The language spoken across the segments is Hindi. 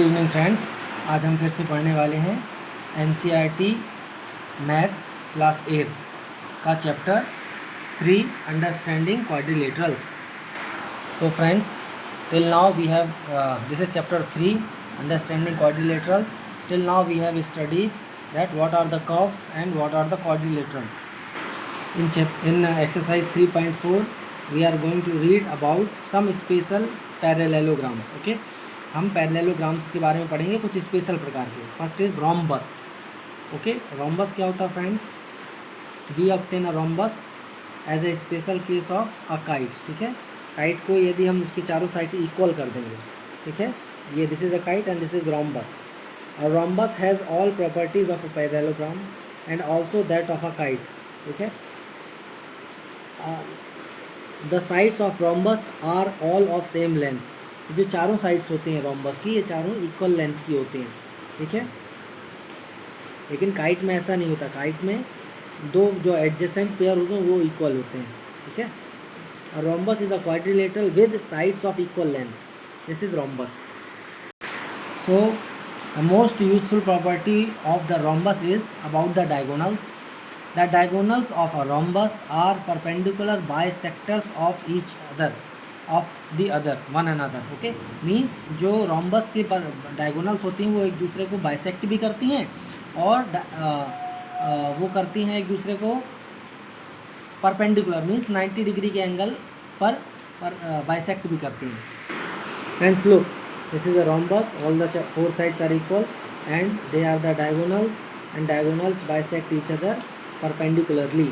Good evening friends. आज हम फिर से पढ़ने वाले हैं एनसीईआरटी मैथ्स क्लास 8 का चैप्टर 3 अंडरस्टैंडिंग क्वाड्रिलेटरल्स। तो friends, till now we have this is chapter 3 understanding quadrilaterals. Till now we have studied that what are the curves and what are the quadrilaterals. In exercise 3.4 we are going to read about some special parallelograms. Okay, हम पैरेललोग्राम्स के बारे में पढ़ेंगे, कुछ स्पेशल प्रकार के। First is rhombus. Okay, rhombus क्या होता है friends? We obtain a rhombus as a special case of a kite. ठीक है, काइट को यदि हम उसके चारों साइड से इक्वल कर देंगे, ठीक है, ये this is a kite and this is rhombus. A rhombus has all properties of a parallelogram and also that of a kite. ठीक है, the sides of rhombus are all of same length. जो चारों साइड्स होते हैं रोम्बस की, ये चारों इक्वल लेंथ की होती हैं। ठीक है, लेकिन काइट में ऐसा नहीं होता। काइट में दो जो एडजेसेंट पेयर होते हैं वो इक्वल होते हैं। ठीक है, rhombus is a quadrilateral with sides of equal length. This is rhombus. So the most useful property of the rhombus is about the diagonals. The diagonals of a rhombus are perpendicular bisectors of each other, of the other, one another. Okay, means जो रोम्बस के पर डायगोनल्स होती हैं वो एक दूसरे को बाइसेक्ट भी करती हैं और वो करती हैं एक दूसरे को परपेंडिकुलर, मीन्स 90 डिग्री के एंगल पर बाइसेक्ट भी करती हैं. Friends look, this is a rhombus. All the four sides are equal and they are the diagonals, and diagonals bisect each other perpendicularly.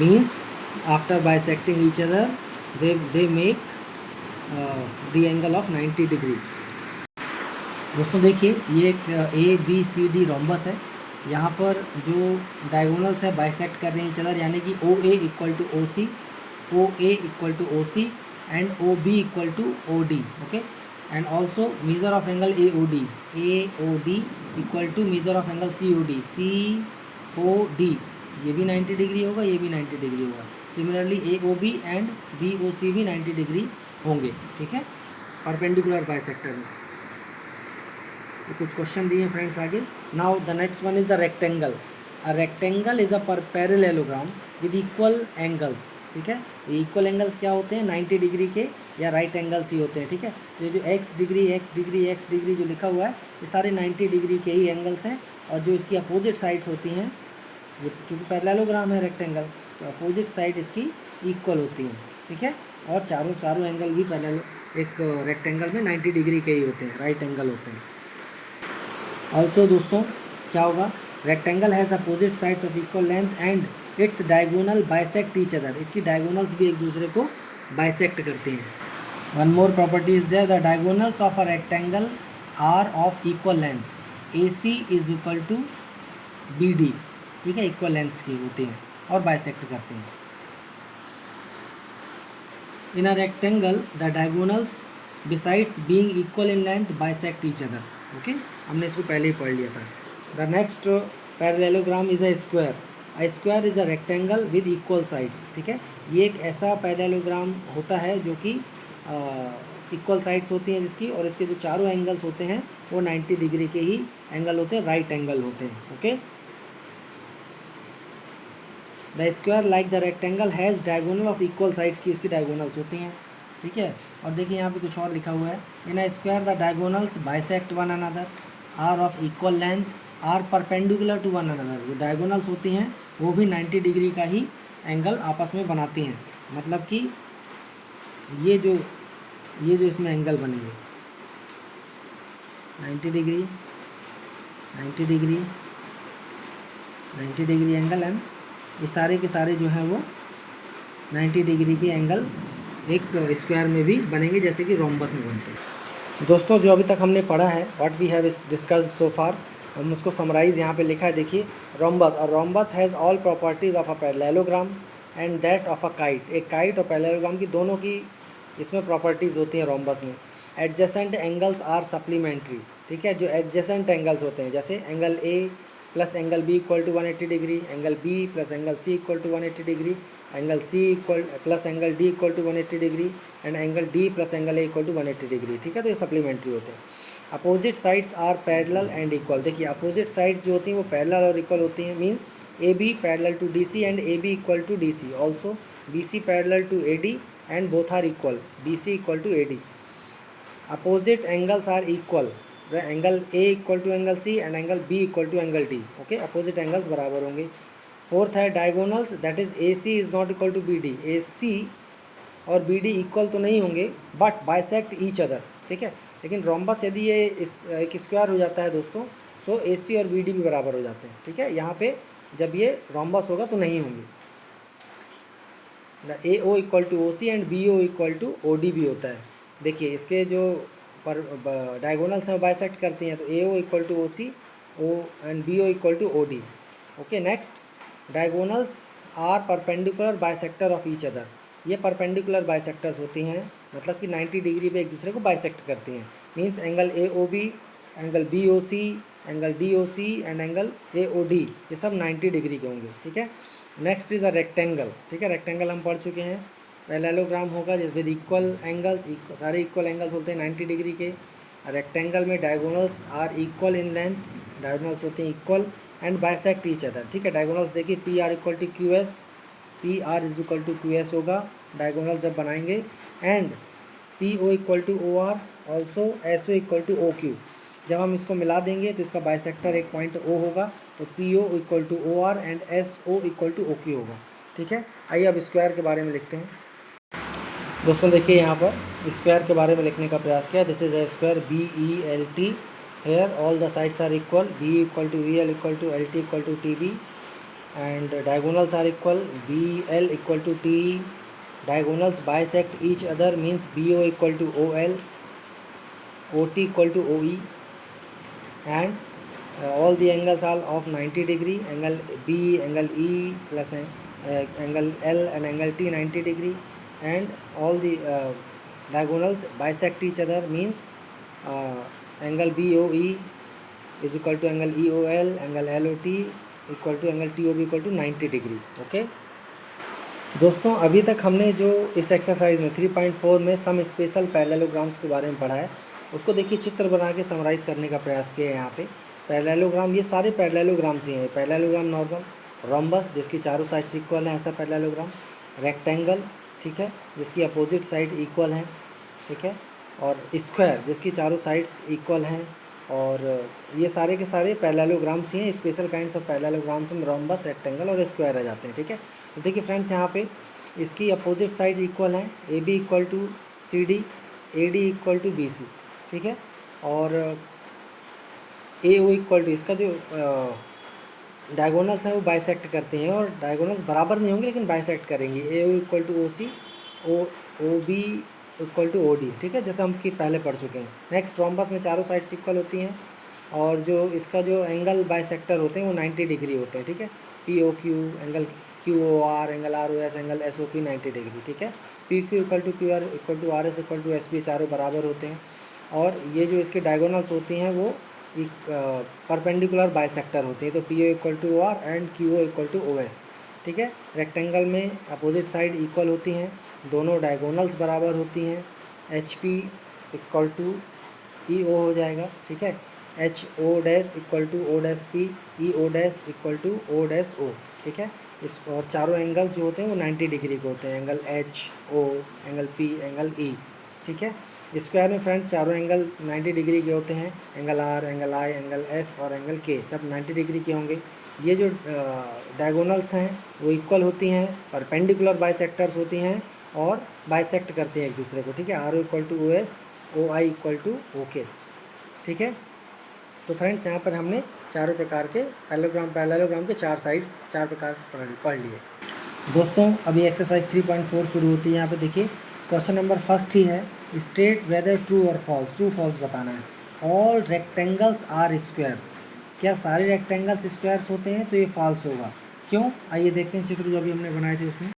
Means after bisecting each other they make the angle of 90 degree. दोस्तों देखिए, ये एक ABCD रोम्बस है. यहाँ पर जो डायगोनल्स है बाइसेक्ट कर रहे हैं each other, यानी कि OA equal to OC, OA equal to OC and OB equal to OD. Okay, and also measure of angle AOD equal to measure of angle COD ये भी 90 डिग्री होगा, ये भी 90 डिग्री होगा. सिमिलरली AOB एंड BOC भी 90 डिग्री होंगे. ठीक है, परपेंडिकुलर बाइसेक्टर में. तो कुछ क्वेश्चन दिए फ्रेंड्स आगे. Now the next one is the rectangle. A rectangle is a parallelogram with equal angles. ठीक है, ये इक्वल एंगल्स क्या होते हैं? 90 डिग्री के या राइट एंगल्स ही होते हैं. ठीक है, ये जो x डिग्री जो लिखा हुआ है ये सारे 90 डिग्री के ही एंगल्स हैं. और जो इसकी अपोजिट साइड्स होती हैं, ये चूँकि पैरेललोग्राम है रेक्टेंगल, तो अपोजिट साइड इसकी इक्वल होती हैं. ठीक है, और चारों एंगल भी पैरेलल एक रेक्टेंगल में 90 डिग्री के ही होते हैं, राइट एंगल होते हैं. ऑल्सो दोस्तों क्या होगा? Rectangle has opposite sides of equal length and its diagonal bisect each other. इसकी डायगोनल्स भी एक दूसरे को बाइसेक्ट करते हैं. One more property is there, the diagonals of a rectangle are of equal length. AC is equal to BD. ठीक है, इक्वल लेंथ्स की होती हैं और बाइसेक्ट करते हैं. In a rectangle the diagonals besides being equal in length bisect each other. Okay, हमने इसको पहले ही पढ़ लिया था. The next parallelogram is a square. A square is a rectangle with equal sides. ठीक है, ये एक ऐसा पैरेललोग्राम होता है जो कि इक्वल साइड्स होती हैं जिसकी, और इसके जो चारों एंगल्स होते हैं वो 90 डिग्री के ही एंगल होते हैं, राइट एंगल होते हैं. Okay, the square like the rectangle has diagonal of equal sides की उसकी डायगोनल्स होती हैं. ठीक है, और देखिए यहाँ पे कुछ और लिखा हुआ है. In a square the diagonals bisect one another, are of equal length, are perpendicular to one another. जो डायगोनल्स होती हैं वो भी 90 डिग्री का ही एंगल आपस में बनाती हैं. मतलब कि ये जो इसमें एंगल बनेंगे 90 degree, 90 degree, 90 degree angle, and ये सारे के सारे जो हैं वो 90 डिग्री के एंगल एक स्क्वायर में भी बनेंगे, जैसे कि रोम्बस में बनते हैं. दोस्तों जो अभी तक हमने पढ़ा है, व्हाट वी हैव डिस्कस्ड सो फार, हम उसको समराइज़ यहाँ पे लिखा है. देखिए, रोम्बस, और rhombus has all properties of a parallelogram and that of a kite. एक काइट और पैरेललोग्राम की दोनों की इसमें प्रॉपर्टीज़ होती हैं रोम्बस में. Adjacent angles are supplementary. ठीक है, जो एडजेसेंट एंगल्स होते हैं, जैसे angle A plus angle B equal to 180 degree, angle B plus angle C equal to 180 degree, angle C equal plus angle D equal to 180 degree, and angle D plus angle A equal to 180 degree, ठीक है। तो ये सप्लीमेंट्री होते हैं। Opposite sides are parallel and equal. देखिए अपोजिट साइड्स जो होती हैं वो पैरेलल और इक्वल होती हैं, means A B parallel to D C and A B equal to D C, also B C parallel to A D and both are equal, B C equal to A D. Opposite angles are equal, angle A equal to angle C and angle B equal to angle D, okay. Opposite angles बराबर होंगे। फोर्थ है diagonals, that is A C is not equal to B D. A C और बी डी इक्वल तो नहीं होंगे बट बाइसेक्ट ईच अदर, ठीक है। लेकिन रोम्बस यदि ये एक स्क्वायर हो जाता है दोस्तों, सो ए सी और बी डी भी बराबर हो जाते हैं, ठीक है। यहाँ पे जब ये रोम्बस होगा तो नहीं होंगे। A O equal to O C and B O equal to O D भी होता है। देखिए इसके जो पर डायगोनल्स हैं वो बाइसेक्ट करती हैं, तो A O equal to O C, O and B O equal to O D, okay. Next, diagonals are perpendicular bisector of each other. ये परपेंडिकुलर बाइसेक्टर्स होती हैं, मतलब कि 90 डिग्री पे एक दूसरे को बाइसेक्ट करती हैं। Means angle A O B, angle B O C, angle D O C and angle A O D, ये सब 90 डिग्री के होंगे, ठीक है। नेक्स्ट इज़ अ रेक्टेंगल, ठीक है। रेक्टेंगल हम पढ़ चुके हैं। पैरेललोग्राम होगा जिसमें इक्वल एंगल्स, सारे इक्वल एंगल्स होते हैं 90 डिग्री के। रेक्टेंगल में diagonals are equal in length, diagonals होते हैं equal and bisect each other, ठीक है। डायगोनल्स देखिए P R equal to Q S, P R is equal to Q S होगा डायगोनल जब बनाएंगे। And P O equal to O R, also S O equal to O Q. जब हम इसको मिला देंगे तो इसका बाइसेक्टर एक पॉइंट ओ होगा, तो P O equal to O R and S O equal to O Q होगा, ठीक है। आइए अब स्क्वायर के बारे में लिखते हैं। दोस्तों देखिए यहाँ पर स्क्वायर के बारे में लिखने का प्रयास किया। This is a square B E L T, here all the sides are equal, B equal to V L equal to L T equal to T B and diagonals are equal, BL equal to T, diagonals bisect each other means BO equal to OL, OT equal to OE, and all the angles are of 90 degree, angle B, angle E plus angle L and angle T 90 degree, and all the diagonals bisect each other means angle BOE is equal to angle EOL, angle LOT equal to angle T O B equal to 90 degree, okay. दोस्तों अभी तक हमने जो इस एक्सरसाइज में 3.4 में सम स्पेशल पैरेललोग्राम्स के बारे में पढ़ा है, उसको देखिए चित्र बना के समराइज़ करने का प्रयास किया है। यहाँ पे पैरेललोग्राम, ये सारे पैरेललोग्राम्स ही हैं। पैरेललोग्राम नॉर्मल, रोम्बस जिसकी चारों साइड्स इक्वल हैं, ऐसा पैरेललोग्राम। रेक्टेंगल, ठीक है, जिसकी अपोजिट साइड इक्वल हैं, ठीक है। और स्क्वायर जिसकी चारों साइड्स इक्वल हैं। और ये सारे के सारे पैरेललोग्राम्स ही हैं। स्पेशल काइंड्स ऑफ पैरेललोग्राम्स में रोम्बस, रेक्टेंगल और स्क्वायर आ जाते हैं, ठीक है। तो देखिए फ्रेंड्स यहाँ पे इसकी अपोजिट साइड्स इक्वल हैं, A B equal to C D, A D equal to B C, ठीक है। और ए ओ इक्वल टू, इसका जो डायगोनल्स हैं वो बाइसेक्ट करते हैं, और डायगोनल्स बराबर नहीं होंगे लेकिन बाइसेक्ट करेंगे। A O equal to O C, O B equal to O D, ठीक है, जैसे हम कि पहले पढ़ चुके हैं। नेक्स्ट, रोम्बस में चारों साइड्स इक्वल होती हैं, और जो इसका जो एंगल बाइसेक्टर होते हैं वो 90 डिग्री होते हैं, ठीक है। P O Q, angle Q O R, angle R O S, angle S O P 90 degree, ठीक है। P Q equal to Q R equal to R S equal to S P, चारों बराबर होते हैं। और ये जो इसके डायगोनल्स होती हैं वो परपेंडिकुलर बाइसेक्टर होती हैं, तो P O equal to O R and Q O equal to O S, ठीक है। रेक्टेंगल में अपोजिट साइड इक्वल होती हैं, दोनों डायगोनल्स बराबर होती हैं। H P equal to E O हो जाएगा, ठीक है। H O dash equal to O dash P, E O dash equal to O dash O, ठीक है। इस और चारों एंगल्स जो होते हैं वो 90 डिग्री के होते हैं, angle H O, angle P, angle E, ठीक है। स्क्वायर में फ्रेंड्स चारों एंगल 90 डिग्री के होते हैं, angle R, angle I, angle S और एंगल के, सब 90 डिग्री के होंगे। ये जो डायगोनल्स हैं वो इक्वल होती हैं, परपेंडिकुलर बाइसेक्टर्स होती हैं और बाइसेक्ट करते हैं एक दूसरे को, ठीक है। R O equal to O S, O I equal to O K, ठीक है। तो फ्रेंड्स यहाँ पर हमने चारों प्रकार के पैरेललोग्राम के चार साइड्स, चार प्रकार पढ़ लिए। दोस्तों अभी एक्सरसाइज 3.4 शुरू होती है। यहाँ पे देखिए क्वेश्चन नंबर फर्स्ट ही है, स्टेट वेदर ट्रू और फॉल्स, ट्रू फॉल्स बताना है। ऑल रेक्टेंगल्स आर स्क्वायर्स, क्या सारे रेक्टेंगल्स स्क्वायर्स होते हैं? तो ये फॉल्स होगा। क्यों? आइए देखते हैं चित्र जो अभी हमने बनाए थे उसमें।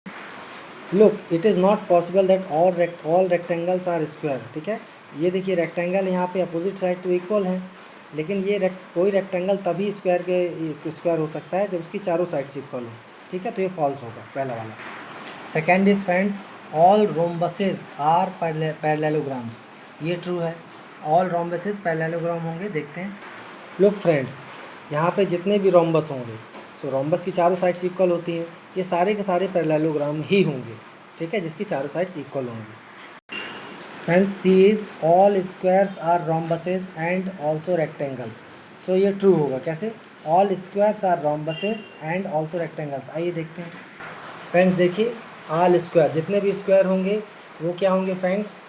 Look, it is not possible that all rectangles are square, ठीक है। ये देखिए रेक्टेंगल यहाँ पे अपोजिट साइड तो इक्वल है, लेकिन ये कोई रेक्टेंगल तभी स्क्वायर हो सकता है जब उसकी चारों साइड्स इक्वल हो, ठीक है। तो ये फॉल्स होगा पहला वाला। Second is friends, all rhombuses are parallelograms, ये ट्रू है। ऑल रोम्बसेस पैरेललोग्राम होंगे, देखते हैं। लुक फ्रेंड्स, यहाँ पे जितने भी रोम्बस होंगे, सो रोम्बस की चारों साइड्स इक्वल होती हैं, ये सारे के सारे पैरेललोग्राम ही होंगे, ठीक है, जिसकी चारों साइड्स इक्वल होंगी। Friends, see is all squares are rhombuses and also rectangles, so ये ट्रू होगा। कैसे? All squares are rhombuses and also rectangles. आइए देखते हैं। फ्रेंड्स देखिए, ऑल स्क्वायर, जितने भी स्क्वायर होंगे वो क्या होंगे फ्रेंड्स?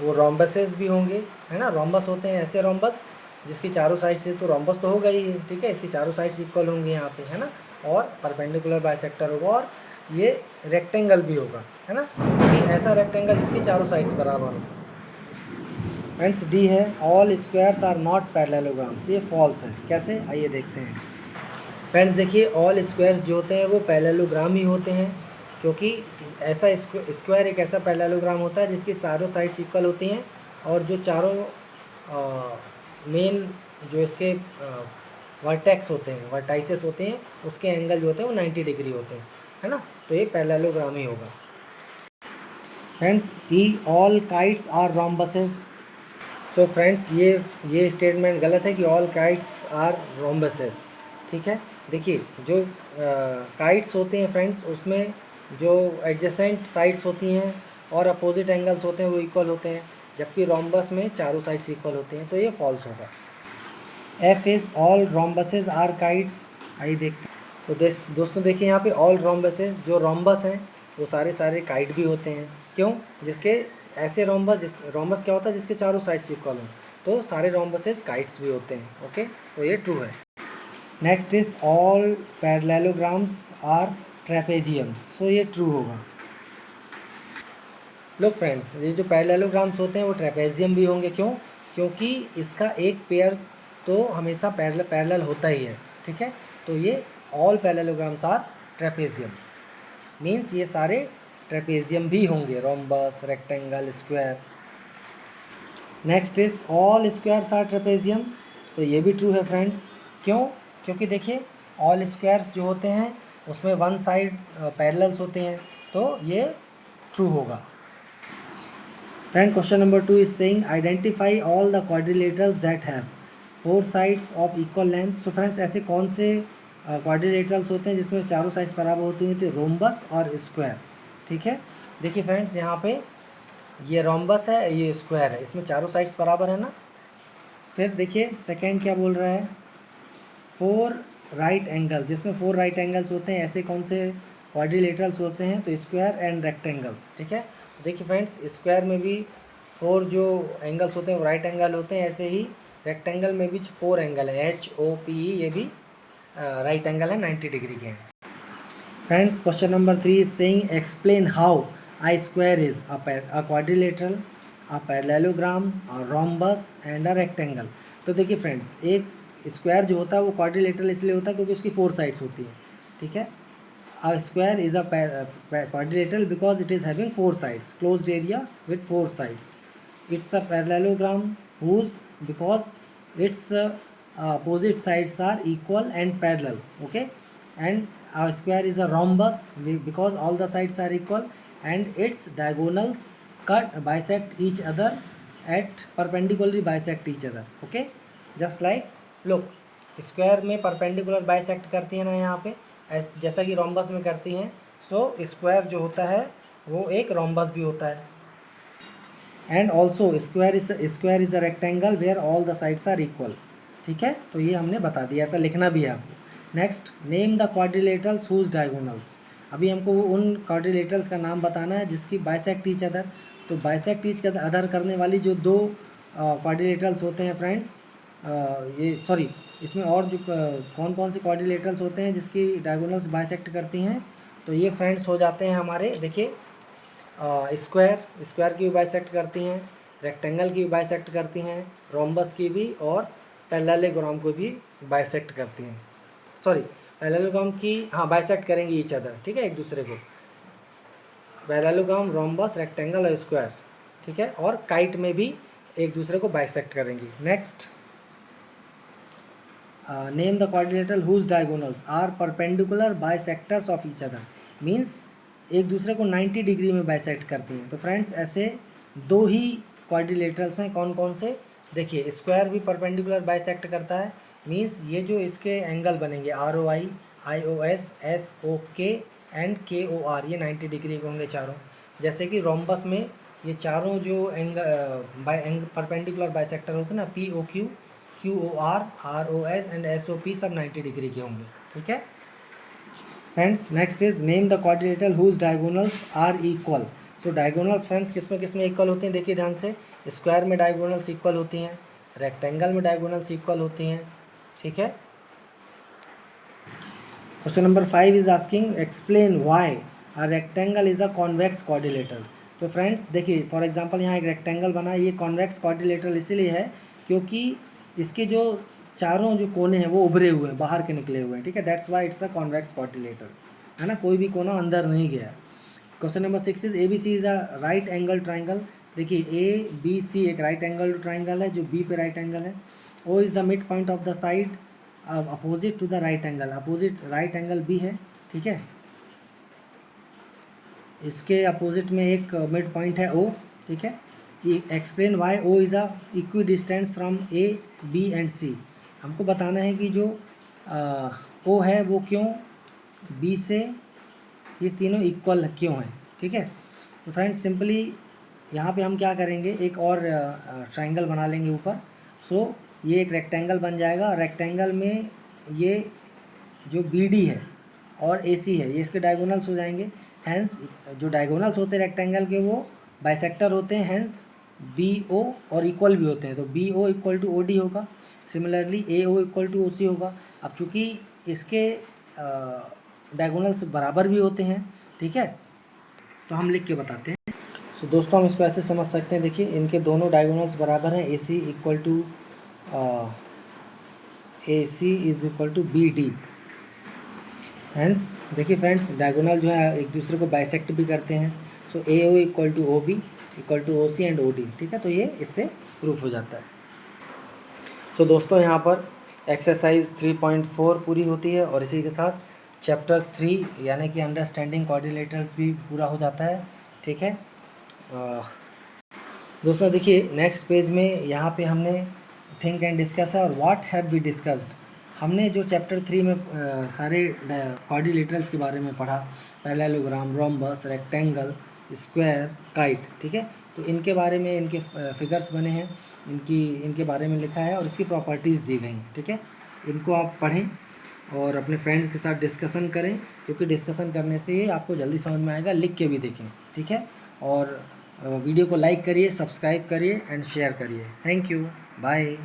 वो रोम्बसेस भी होंगे, है ना। रोम्बस होते हैं ऐसे रोम्बस जिसकी चारों साइड से, तो रोम्बस तो होगा ही, ठीक है, इसकी चारों साइड्स इक्वल होंगी यहाँ पे, है ना। और परपेंडिकुलर बाइसेक्टर होगा, और ये रेक्टेंगल भी होगा, है ना, कि ऐसा रेक्टेंगल जिसकी चारों साइड्स बराबर हो। फ्रेंड्स डी है, all squares are not parallelograms, ये फॉल्स है। कैसे? आइए देखते हैं। फ्रेंड्स देखिए, ऑल स्क्वायर्स जो होते हैं वो पैरेललोग्राम ही होते हैं, क्योंकि ऐसा स्क्वायर एक ऐसा पैरेललोग्राम होता है जिसकी चारों साइड्स इक्वल होती हैं, और जो चारों मेन जो इसके वर्टेक्स होते हैं, वर्टाइसेस होते हैं, उसके एंगल जो होते हैं वो 90 डिग्री होते हैं, है ना। तो ये पैरेललोग्राम ही होगा। Friends E, all kites are rhombuses. So friends ये स्टेटमेंट गलत है कि ऑल काइट्स आर रोम्बसेस, ठीक है। देखिए, जो काइट्स होते हैं फ्रेंड्स, उसमें जो एडजेसेंट साइड्स होती हैं और अपोजिट एंगल्स होते हैं वो इक्वल होते हैं, जबकि रोम्बस में चारों साइड्स इक्वल होती हैं, तो ये फॉल्स होगा। F is all rhombuses are kites. आइए देख, तो दोस्तों देखिए, यहाँ पे ऑल रोम्बसेस, जो रोम्बस हैं वो सारे सारे काइट भी होते हैं। क्यों? जिसके ऐसे रोम्बस क्या होता है जिसके चारों साइड्स इक्वल हों, तो सारे रोम्बसेस काइट्स भी होते हैं। ओके, तो ये ट्रू है। Next is all parallelograms are trapeziums, so ये ट्रू होगा। लोग फ्रेंड्स, ये जो पैरेललोग्राम्स होते हैं वो ट्रेपेजियम भी होंगे। क्यों? क्योंकि इसका एक पेयर तो हमेशा पैरेलल होता ही है, ठीक है। तो ये all parallelograms are trapeziums, means ये सारे ट्रेपेजियम भी होंगे, rhombus, rectangle, square. Next is all squares are trapeziums, तो ये भी ट्रू है फ्रेंड्स। क्यों? क्योंकि देखिए, ऑल स्क्वायर्स जो होते हैं उसमें वन साइड पैरेलल्स होते हैं, तो ये ट्रू होगा। Friend question number 2 is saying identify all the quadrilaterals that have 4 sides of equal length. So friends, ऐसे कौन से क्वाड्रिलेटरल्स होते हैं जिसमें चारों साइड्स बराबर होती हैं? तो रोम्बस और स्क्वायर, ठीक है। देखिए फ्रेंड्स, यहाँ पे ये रोम्बस है, ये स्क्वायर है, इसमें चारों साइड्स बराबर है ना। फिर देखिए सेकेंड क्या बोल रहा है, 4 राइट एंगल, जिसमें 4 राइट एंगल्स होते हैं, ऐसे कौन से क्वाड्रिलेटरल्स होते हैं? तो स्क्वायर एंड रेक्टेंगल्स, ठीक है। देखिए फ्रेंड्स, स्क्वायर में भी 4 जो एंगल्स होते हैं वो राइट एंगल होते हैं, ऐसे ही रेक्टेंगल में भी 4 एंगल है, HOPE, ये भी राइट एंगल है, 90 डिग्री के हैं। Friends question number 3 is saying explain how I square is a quadrilateral, a parallelogram, a rhombus and a rectangle. तो देखिए फ्रेंड्स, एक स्क्वायर जो होता है वो क्वाड्रिलेटरल इसलिए होता है क्योंकि उसकी 4 साइड्स होती हैं, ठीक है। A square is a quadrilateral because it is having 4 sides, closed area with 4 sides. It's a parallelogram whose because its opposite sides are equal and parallel. Okay, and a square is a rhombus because all the sides are equal and its diagonals bisect each other at perpendicularly bisect each other. Okay, just like look, square में परपेंडिकुलर बाइसेक्ट करती है ना यहाँ पे, जैसा कि रोम्बस में करती हैं। सो स्क्वायर जो होता है वो एक रोम्बस भी होता है। And also square is a rectangle where all the sides are equal, ठीक है। तो ये हमने बता दिया, ऐसा लिखना भी है आपको। Next, name the quadrilaterals whose diagonals. अभी हमको उन क्वाड्रिलेटरल्स का नाम बताना है जिसकी बाइसेक्ट ईच अदर। तो बाइसेक्ट ईच अदर करने वाली जो 2 क्वाड्रिलेटरल्स होते हैं फ्रेंड्स, ये सॉरी, इसमें और जो कौन कौन से क्वाड्रिलेटरल्स होते हैं जिसकी डायगोनल्स बाइसेक्ट करती हैं? तो ये फ्रेंड्स हो जाते हैं हमारे, देखिए, स्क्वायर की भी बाइसेक्ट करती हैं, रेक्टेंगल की भी बाइसेक्ट करती हैं, रोम्बस की भी, और पैरेललोग्राम को भी बाइसेक्ट करती हैं। सॉरी, पैरेललोग्राम की, हाँ, बाइसेक्ट करेंगी ईच अदर, ठीक है, एक दूसरे को। पैरेललोग्राम, रोम्बस, रेक्टेंगल और स्क्वायर, ठीक है, और काइट में भी एक दूसरे को बाइसेक्ट करेंगी। Next, name the quadrilateral whose diagonals are perpendicular bisectors of each other, means एक दूसरे को 90 डिग्री में बाइसेक्ट करती हैं। तो फ्रेंड्स ऐसे दो ही क्वाड्रिलेटरल्स हैं, कौन कौन से, देखिए स्क्वायर भी परपेंडिकुलर बाइसेक्ट करता है, मीन्स ये जो इसके एंगल बनेंगे ROI, IOS, SOK and KOR, ये 90 डिग्री के होंगे चारों। जैसे कि रोम्बस में ये चारों जो एंगल परपेंडिकुलर बाइसेक्टर होते हैं ना, POQ, QOR, ROS and SOP, सब 90 डिग्री के होंगे, ठीक है friends. Next is name the quadrilateral whose diagonals are equal. So diagonals friends किस में इक्वल होते हैं, देखिए ध्यान से, स्क्वायर में डायगोनल्स इक्वल होती हैं, रेक्टेंगल में डायगोनल्स इक्वल होती हैं, ठीक है। Question number 5 is asking explain why a rectangle is a convex quadrilateral. तो फ्रेंड्स देखिए फॉर एग्जांपल यहाँ एक रेक्टेंगल बना, ये कॉन्वेक्स क्वाड्रिलेटरल इसीलिए है क्योंकि इसके जो चारों जो कोने हैं वो उभरे हुए हैं, बाहर के निकले हुए हैं, ठीक है, that's why it's a convex quadrilateral, है ना, कोई भी कोना अंदर नहीं गया। Question number 6 is ABC is a right angle triangle. देखिए ABC एक राइट एंगल ट्राइंगल है जो B पे राइट एंगल है। O is the mid point of the side opposite to the right angle, opposite right angle B है, ठीक है, इसके अपोजिट में एक मिड पॉइंट है O, ठीक है। Explain why O is a equi distance from A, B and C। हमको बताना है कि जो O है वो क्यों B से ये तीनों इक्वल क्यों हैं, ठीक है। तो फ्रेंड्स सिंपली यहाँ पे हम क्या करेंगे, एक और ट्रायंगल बना लेंगे ऊपर। सो ये एक रेक्टेंगल बन जाएगा, रेक्टेंगल में ये जो BD है और AC है ये इसके डायगोनल्स हो जाएंगे, हैंस जो डायगोनल्स होते हैं रेक्टेंगल के वो बाइसेक्टर होते हैं, हैंस BO और इक्वल भी होते हैं, तो BO इक्वल टू OD होगा। Similarly AO equal to OC होगा। अब चूँकि इसके डायगोनल्स बराबर भी होते हैं, ठीक है, तो हम लिख के बताते हैं। सो दोस्तों हम इसको ऐसे समझ सकते हैं, देखिए इनके दोनों डायगोनल्स बराबर हैं, AC equal to AC is equal to BD। Hence देखिए फ्रेंड्स डायगोनल जो है एक दूसरे को बाइसेक्ट भी करते हैं। So AO equal to OB equal to OC and OD, ठीक है, तो ये इससे प्रूफ हो जाता है। सो दोस्तों यहाँ पर एक्सरसाइज 3.4 पूरी होती है और इसी के साथ चैप्टर 3 यानी कि अंडरस्टैंडिंग क्वाड्रिलेटरल्स भी पूरा हो जाता है, ठीक है। दोस्तों देखिए नेक्स्ट पेज में यहाँ पे हमने थिंक एंड डिस्कस है और व्हाट हैव वी डिस्कस्ड। हमने जो चैप्टर 3 में सारे क्वाड्रिलेटरल्स के बारे में पढ़ा, parallelogram, rhombus, rectangle, square, kite, ठीक है, तो इनके बारे में इनके फिगर्स बने हैं, इनके बारे में लिखा है और इसकी प्रॉपर्टीज़ दी गई हैं, ठीक है। इनको आप पढ़ें और अपने फ्रेंड्स के साथ डिस्कशन करें, क्योंकि डिस्कशन करने से आपको जल्दी समझ में आएगा, लिख के भी देखें, ठीक है। और वीडियो को लाइक करिए, सब्सक्राइब करिए एंड शेयर करिए। Thank you, bye.